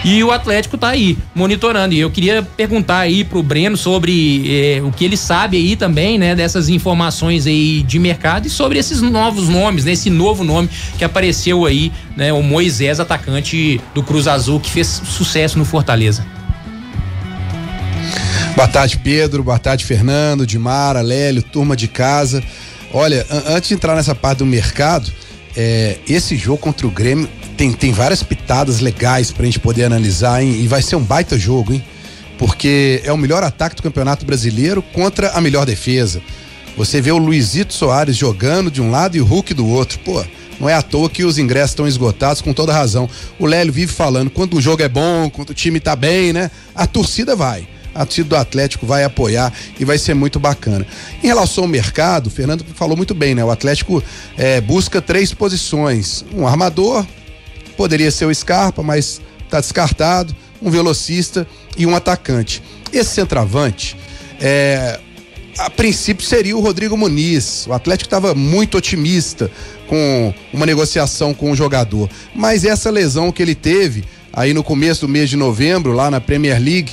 E o Atlético tá aí, monitorando. E eu queria perguntar aí pro Breno sobre o que ele sabe aí também, né, dessas informações aí de mercado e sobre esses novos nomes, né, esse novo nome que apareceu aí, né, o Moisés, atacante do Cruz Azul, que fez sucesso no Fortaleza. Boa tarde, Pedro. Boa tarde, Fernando, Dimara, Lélio, turma de casa. Olha, antes de entrar nessa parte do mercado, esse jogo contra o Grêmio tem várias pitadas legais pra gente poder analisar, hein? E vai ser um baita jogo, hein? Porque é o melhor ataque do Campeonato Brasileiro contra a melhor defesa. Você vê o Luizito Soares jogando de um lado e o Hulk do outro. Pô, não é à toa que os ingressos estão esgotados, com toda razão. O Lélio vive falando, quando o jogo é bom, quando o time tá bem, né? A torcida vai. A torcida do Atlético vai apoiar e vai ser muito bacana. Em relação ao mercado, o Fernando falou muito bem, né? O Atlético busca 3 posições. Um armador, poderia ser o Scarpa, mas tá descartado. Um velocista e um atacante. Esse centroavante, a princípio seria o Rodrigo Muniz. O Atlético estava muito otimista com uma negociação com o jogador. Mas essa lesão que ele teve aí no começo do mês de novembro, lá na Premier League,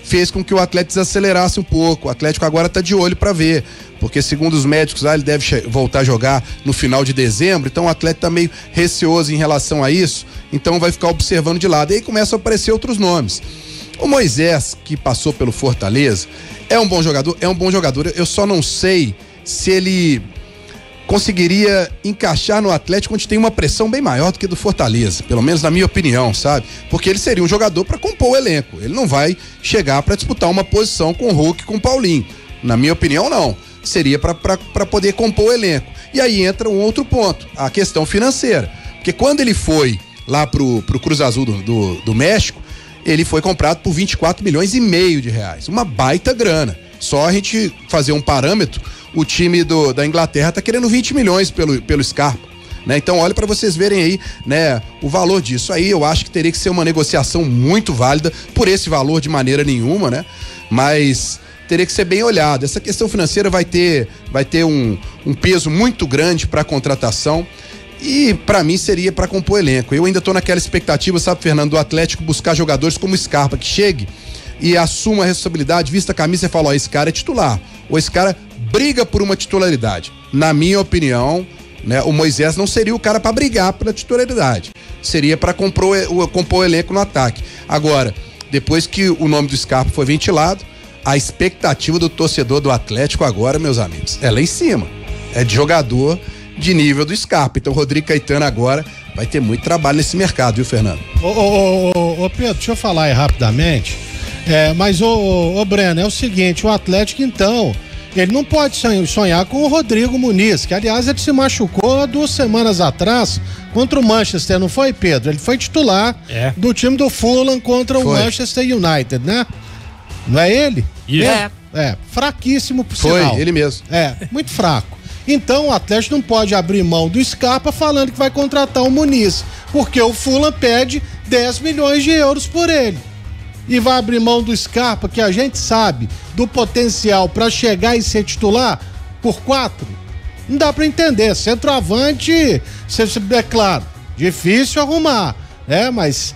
fez com que o Atlético desacelerasse um pouco. O Atlético agora está de olho para ver, porque segundo os médicos lá, ele deve voltar a jogar no final de dezembro, então o Atlético está meio receoso em relação a isso, então vai ficar observando de lado. E aí começam a aparecer outros nomes. O Moisés, que passou pelo Fortaleza, é um bom jogador, eu só não sei se ele conseguiria encaixar no Atlético, onde tem uma pressão bem maior do que do Fortaleza, pelo menos na minha opinião, sabe? Porque ele seria um jogador para compor o elenco, ele não vai chegar para disputar uma posição com o Hulk, com o Paulinho, na minha opinião não, seria para poder compor o elenco. E aí entra um outro ponto, a questão financeira, porque quando ele foi lá pro Cruz Azul do México, ele foi comprado por 24 milhões e meio de reais, uma baita grana. Só a gente fazer um parâmetro, o time da Inglaterra tá querendo 20 milhões pelo Scarpa, né? Então olha para vocês verem aí, né, o valor disso. Aí eu acho que teria que ser uma negociação muito válida por esse valor de maneira nenhuma, né? Mas teria que ser bem olhado. Essa questão financeira vai ter um peso muito grande para a contratação. E para mim seria para compor elenco. Eu ainda tô naquela expectativa, sabe, Fernando, do Atlético buscar jogadores como o Scarpa, que chegue e assuma a responsabilidade, vista a camisa e fala, esse cara é titular, ou esse cara briga por uma titularidade. Na minha opinião, né, o Moisés não seria o cara para brigar pela titularidade, seria para compor o elenco no ataque. Agora, depois que o nome do Scarpa foi ventilado, a expectativa do torcedor do Atlético agora, meus amigos, é lá em cima, é de jogador de nível do Scarpa. Então o Rodrigo Caetano agora vai ter muito trabalho nesse mercado, viu, Fernando? Ô Pedro, deixa eu falar aí rapidamente. Mas o Breno, é o seguinte, o Atlético então, ele não pode sonhar com o Rodrigo Muniz, que aliás ele se machucou 2 semanas atrás contra o Manchester, não foi, Pedro? Ele foi titular do time do Fulham contra o Manchester United, né? Não é ele? Fraquíssimo por sinal. Foi, ele mesmo. Muito fraco. Então o Atlético não pode abrir mão do Scarpa falando que vai contratar o Muniz, porque o Fulham pede 10 milhões de euros por ele. E vai abrir mão do Scarpa, que a gente sabe do potencial para chegar e ser titular, por 4? Não dá para entender. Centroavante, é claro, difícil arrumar, né? Mas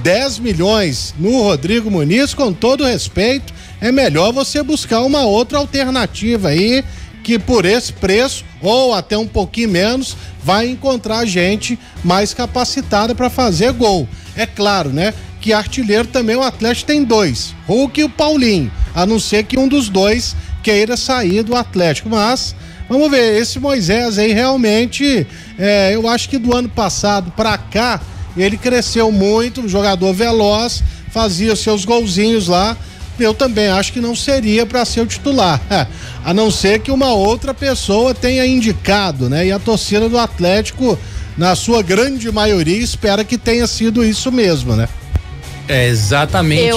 10 milhões no Rodrigo Muniz, com todo respeito, é melhor você buscar uma outra alternativa aí, que por esse preço, ou até um pouquinho menos, vai encontrar gente mais capacitada para fazer gol. É claro, né? Que artilheiro também o Atlético tem 2, Hulk e o Paulinho, a não ser que um dos dois queira sair do Atlético, mas vamos ver, esse Moisés aí realmente, eu acho que do ano passado pra cá, ele cresceu muito, um jogador veloz, fazia seus golzinhos lá. Eu também acho que não seria para ser o titular, a não ser que uma outra pessoa tenha indicado, né? E a torcida do Atlético, na sua grande maioria, espera que tenha sido isso mesmo, né? Exatamente.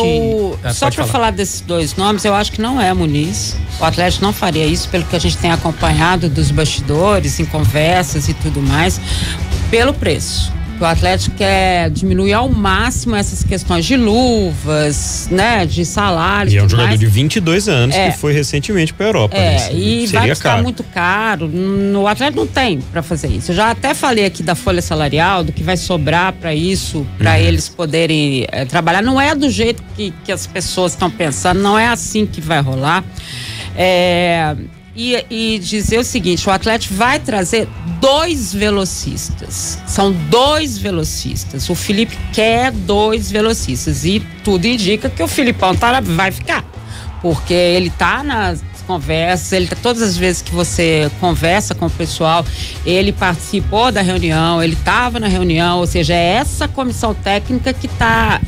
Só para falar desses 2 nomes, eu acho que não é Muniz. O Atlético não faria isso, pelo que a gente tem acompanhado dos bastidores, em conversas e tudo mais, pelo preço. O Atlético quer diminuir ao máximo essas questões de luvas, né, de salários. E é um jogador de 22 anos que foi recentemente para a Europa. E vai custar muito caro. O Atlético não tem para fazer isso. Eu já até falei aqui da folha salarial, do que vai sobrar para isso, para eles poderem trabalhar. Não é do jeito que as pessoas estão pensando, não é assim que vai rolar. E dizer o seguinte, o Atlético vai trazer 2 velocistas. São 2 velocistas. O Felipe quer 2 velocistas. E tudo indica que o Filipão vai ficar. Porque ele tá nas conversas, todas as vezes que você conversa com o pessoal, ele participou da reunião, ele estava na reunião, ou seja, é essa comissão técnica que está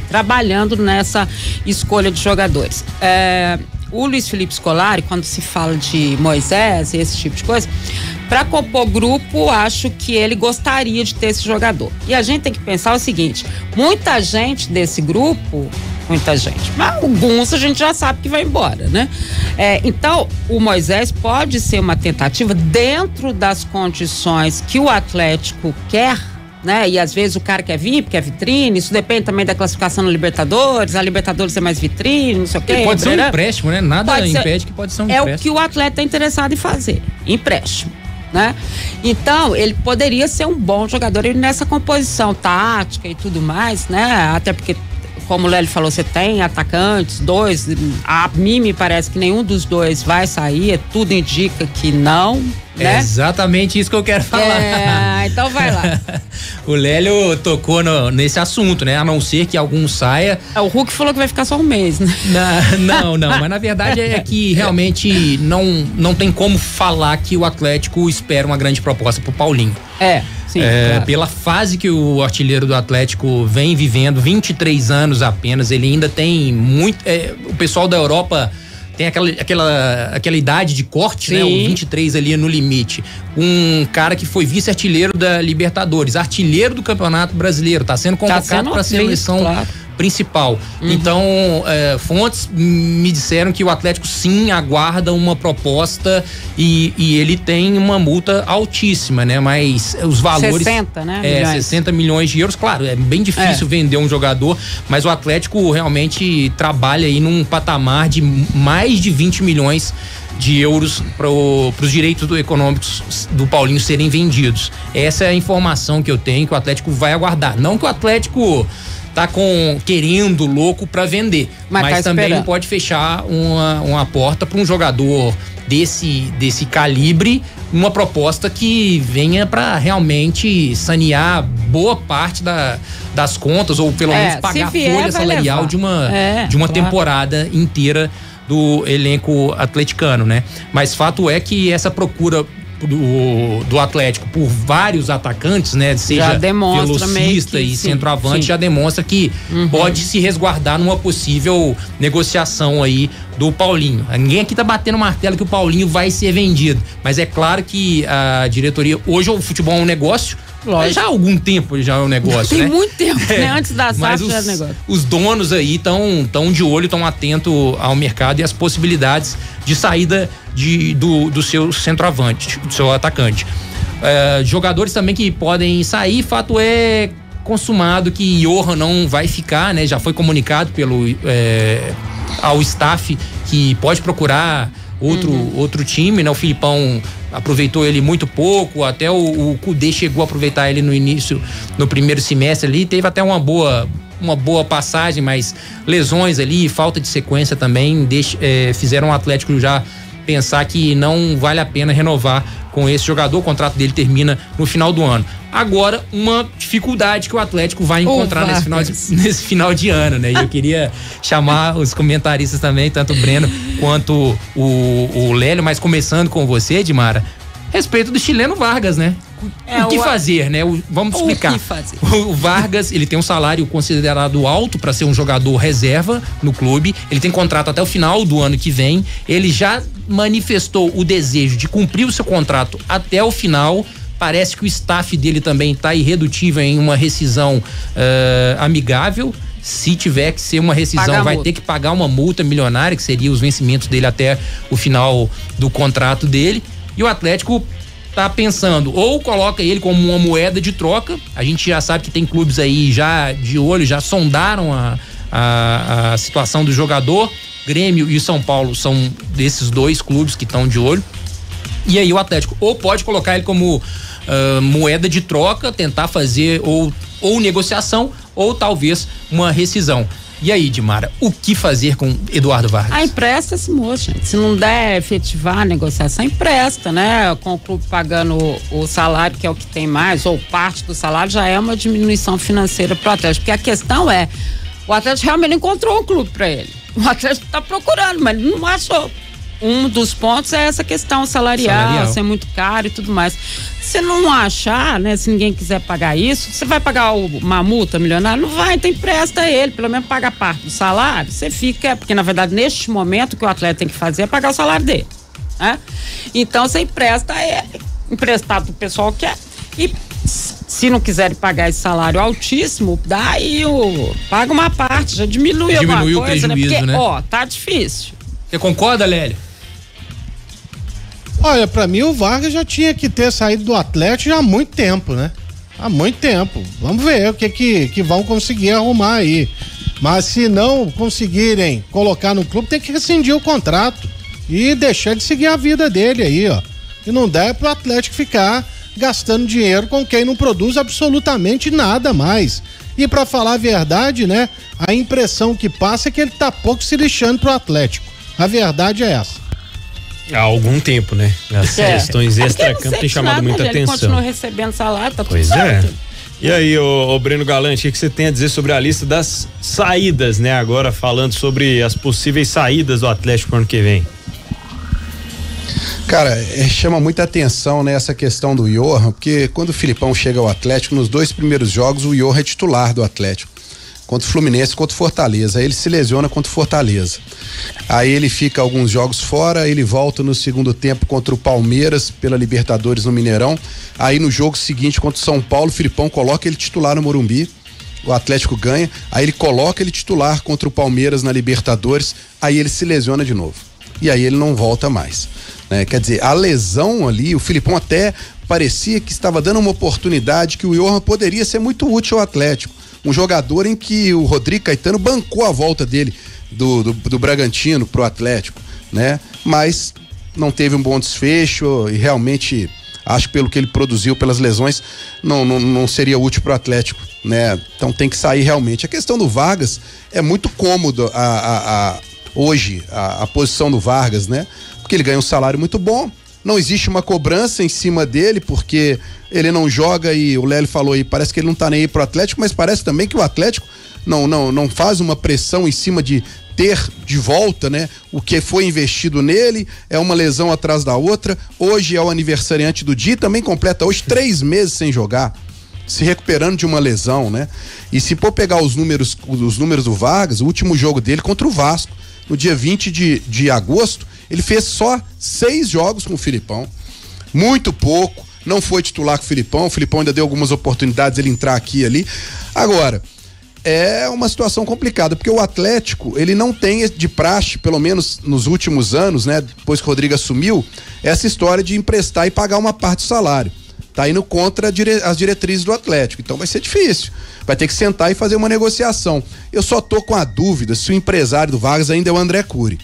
trabalhando nessa escolha de jogadores. O Luiz Felipe Scolari, quando se fala de Moisés e esse tipo de coisa, para compor grupo, acho que ele gostaria de ter esse jogador. E a gente tem que pensar o seguinte, muita gente desse grupo, mas alguns a gente já sabe que vai embora, né? Então, o Moisés pode ser uma tentativa dentro das condições que o Atlético quer, né? E às vezes o cara quer vir porque é vitrine, isso depende também da classificação no Libertadores, a Libertadores é mais vitrine, não sei o quê. Pode ser um empréstimo, né? Nada impede que pode ser um empréstimo. É o que o atleta é interessado em fazer, empréstimo, né? Então, ele poderia ser um bom jogador nessa composição tática e tudo mais, né? Até porque, como o Lélio falou, você tem atacantes, 2, a mim me parece que nenhum dos 2 vai sair, tudo indica que não, né? É exatamente isso que eu quero falar. Então vai lá. O Lélio tocou nesse assunto, né? A não ser que algum saia. O Hulk falou que vai ficar só um mês, né? Não, mas na verdade é que realmente não tem como falar que o Atlético espera uma grande proposta pro Paulinho. Sim, claro. Pela fase que o artilheiro do Atlético vem vivendo, 23 anos apenas, ele ainda tem muito. O pessoal da Europa tem aquela idade de corte, né? O 23 ali no limite. Um cara que foi vice-artilheiro da Libertadores, artilheiro do Campeonato Brasileiro, tá sendo convocado para a seleção principal. Então, fontes me disseram que o Atlético sim aguarda uma proposta e ele tem uma multa altíssima, né? Mas os valores... 60, né? 60 milhões de euros. Claro, é bem difícil vender um jogador, mas o Atlético realmente trabalha aí num patamar de mais de 20 milhões de euros para os direitos econômicos do Paulinho serem vendidos. Essa é a informação que eu tenho, que o Atlético vai aguardar. Não que o Atlético tá querendo louco para vender, mas também não pode fechar uma porta para um jogador desse calibre, uma proposta que venha para realmente sanear boa parte das contas, ou pelo menos pagar a folha salarial de uma temporada inteira do elenco atleticano, né? Mas fato é que essa procura do Atlético por vários atacantes, né? Seja velocista e centroavante, já demonstra que pode se resguardar numa possível negociação aí do Paulinho. Ninguém aqui tá batendo martelo que o Paulinho vai ser vendido, mas é claro que a diretoria, hoje o futebol é um negócio. Já há algum tempo já é um negócio, Tem né? muito tempo, né? Antes da SAF já é negócio. Os donos aí estão de olho, estão atentos ao mercado e às possibilidades de saída do seu centroavante, do seu atacante. Jogadores também que podem sair, fato é consumado que Johan não vai ficar, né? Já foi comunicado ao staff que pode procurar outro time, né? O Filipão aproveitou ele muito pouco, até o Kudê chegou a aproveitar ele no primeiro semestre ali, teve até uma boa passagem, mas lesões ali, falta de sequência também fizeram o Atlético já pensar que não vale a pena renovar com esse jogador, o contrato dele termina no final do ano. Agora, uma dificuldade que o Atlético vai encontrar nesse final de ano, né? E eu queria chamar os comentaristas também, tanto o Breno quanto o Lélio, mas começando com você, Edmara, a respeito do chileno Vargas, né? O que fazer, né? Vamos explicar. O Vargas, ele tem um salário considerado alto para ser um jogador reserva no clube. Ele tem contrato até o final do ano que vem. Ele já manifestou o desejo de cumprir o seu contrato até o final. Parece que o staff dele também está irredutível em uma rescisão amigável. Se tiver que ser uma rescisão, vai ter que pagar uma multa milionária, que seria os vencimentos dele até o final do contrato dele. E o Atlético tá pensando, ou coloca ele como uma moeda de troca. A gente já sabe que tem clubes aí já de olho, já sondaram a situação do jogador. Grêmio e São Paulo são desses dois clubes que estão de olho. E aí o Atlético ou pode colocar ele como moeda de troca, tentar fazer ou negociação ou talvez uma rescisão. E aí, Dimara, o que fazer com Eduardo Vargas? Empresta esse moço, gente. Se não der efetivar a negociação, empresta, né? Com o clube pagando o salário, que é o que tem mais, ou parte do salário, já é uma diminuição financeira pro Atlético. Porque a questão é, o Atlético realmente encontrou um clube para ele. O Atlético tá procurando, mas não achou. Um dos pontos é essa questão salarial, ser muito caro e tudo mais. Se não achar, né, se ninguém quiser pagar isso, você vai pagar uma multa milionária? Não vai, então empresta ele, pelo menos paga parte do salário, você fica, porque na verdade neste momento o que o atleta tem que fazer é pagar o salário dele, né? Então você empresta ele, emprestado pro pessoal que quer, e se não quiserem pagar esse salário altíssimo, daí paga uma parte, já diminui alguma coisa, o prejuízo, né? Porque, né? Tá difícil. Você concorda, Lélio? Olha, pra mim o Vargas já tinha que ter saído do Atlético já há muito tempo, né? Há muito tempo. Vamos ver o que vão conseguir arrumar aí. Mas se não conseguirem colocar no clube, tem que rescindir o contrato e deixar de seguir a vida dele aí, ó. E não dá pro Atlético ficar gastando dinheiro com quem não produz absolutamente nada mais. E pra falar a verdade, né? A impressão que passa é que ele tá pouco se lixando pro Atlético. A verdade é essa. Há algum tempo, né? As questões extra-campo têm chamado muita atenção. Ele continua recebendo salário, tá tudo pois certo. E aí, ô Breno Galante, o que você tem a dizer sobre a lista das saídas, né? Agora falando sobre as possíveis saídas do Atlético pro ano que vem. Cara, chama muita atenção, né, essa questão do Johan, porque quando o Filipão chega ao Atlético, nos 2 primeiros jogos, o Johan é titular do Atlético. Contra o Fluminense, contra o Fortaleza. Aí ele se lesiona contra o Fortaleza. Aí ele fica alguns jogos fora, ele volta no segundo tempo contra o Palmeiras, pela Libertadores no Mineirão. Aí no jogo seguinte contra o São Paulo, o Filipão coloca ele titular no Morumbi. O Atlético ganha. Aí ele coloca ele titular contra o Palmeiras na Libertadores. Aí ele se lesiona de novo. E aí ele não volta mais. Né? Quer dizer, a lesão ali, o Filipão até parecia que estava dando uma oportunidade que o Johan poderia ser muito útil ao Atlético. Um jogador em que o Rodrigo Caetano bancou a volta dele do Bragantino pro Atlético, né? Mas não teve um bom desfecho e realmente acho que pelo que ele produziu, pelas lesões, não seria útil pro Atlético, né? Então tem que sair realmente. A questão do Vargas é muito cômodo hoje a posição do Vargas, né? Porque ele ganha um salário muito bom. Não existe uma cobrança em cima dele, porque ele não joga e o Lélio falou aí, parece que ele não tá nem aí pro Atlético, mas parece também que o Atlético não faz uma pressão em cima de ter de volta, né? O que foi investido nele, é uma lesão atrás da outra. Hoje é o aniversariante do dia, também completa hoje 3 meses sem jogar, se recuperando de uma lesão, né? E se for pegar os números do Vargas, o último jogo dele contra o Vasco, no dia 20 de agosto, ele fez só 6 jogos com o Filipão, muito pouco, não foi titular com o Filipão ainda deu algumas oportunidades ele entrar aqui e ali. Agora, é uma situação complicada, porque o Atlético, ele não tem de praxe, pelo menos nos últimos anos, né, depois que o Rodrigo assumiu, essa história de emprestar e pagar uma parte do salário. Tá indo contra as diretrizes do Atlético, então vai ser difícil, vai ter que sentar e fazer uma negociação. Eu só tô com a dúvida se o empresário do Vargas ainda é o André Cury,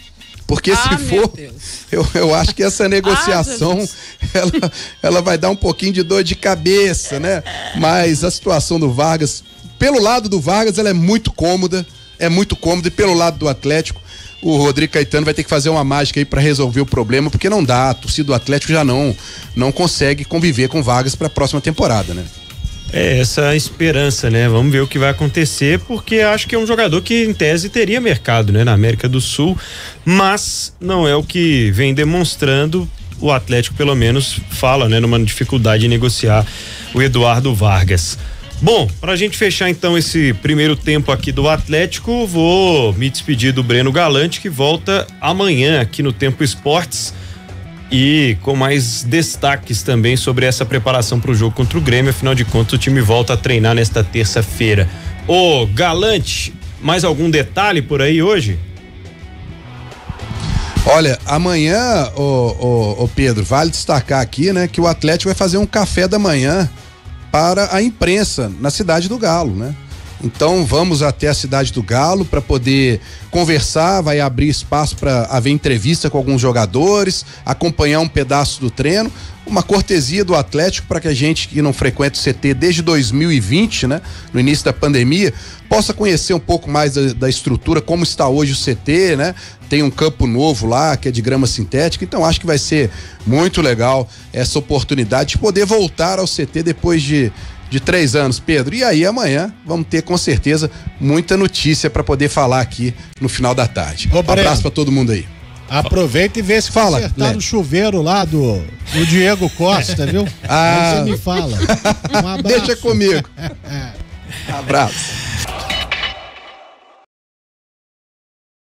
porque se for, eu acho que essa negociação ela vai dar um pouquinho de dor de cabeça, né? Mas a situação do Vargas, pelo lado do Vargas, ela é muito cômoda, e pelo lado do Atlético, o Rodrigo Caetano vai ter que fazer uma mágica aí pra resolver o problema, porque não dá, a torcida do Atlético já não consegue conviver com Vargas pra próxima temporada, né? É essa esperança, né? Vamos ver o que vai acontecer, porque acho que é um jogador que em tese teria mercado, né? Na América do Sul, mas não é o que vem demonstrando. O Atlético pelo menos fala, né? Numa dificuldade de negociar o Eduardo Vargas. Bom, pra gente fechar então esse primeiro tempo aqui do Atlético, vou me despedir do Breno Galante, que volta amanhã aqui no Tempo Esportes e com mais destaques também sobre essa preparação para o jogo contra o Grêmio. Afinal de contas, o time volta a treinar nesta terça-feira. Ô Galante, mais algum detalhe por aí hoje? Olha, amanhã, ô Pedro, vale destacar aqui, né, que o Atlético vai fazer um café da manhã para a imprensa na Cidade do Galo, né? Então vamos até a Cidade do Galo para poder conversar, vai abrir espaço para haver entrevista com alguns jogadores, acompanhar um pedaço do treino, uma cortesia do Atlético para que a gente que não frequenta o CT desde 2020, né, no início da pandemia, possa conhecer um pouco mais da estrutura, como está hoje o CT, né? Tem um campo novo lá que é de grama sintética, então acho que vai ser muito legal essa oportunidade de poder voltar ao CT depois de 3 anos, Pedro. E aí amanhã vamos ter com certeza muita notícia para poder falar aqui no final da tarde. Um abraço para todo mundo aí. Aproveita e vê se fala, acertar o chuveiro lá do Diego Costa, viu? Aí você me fala. Um abraço. Deixa comigo. Abraço.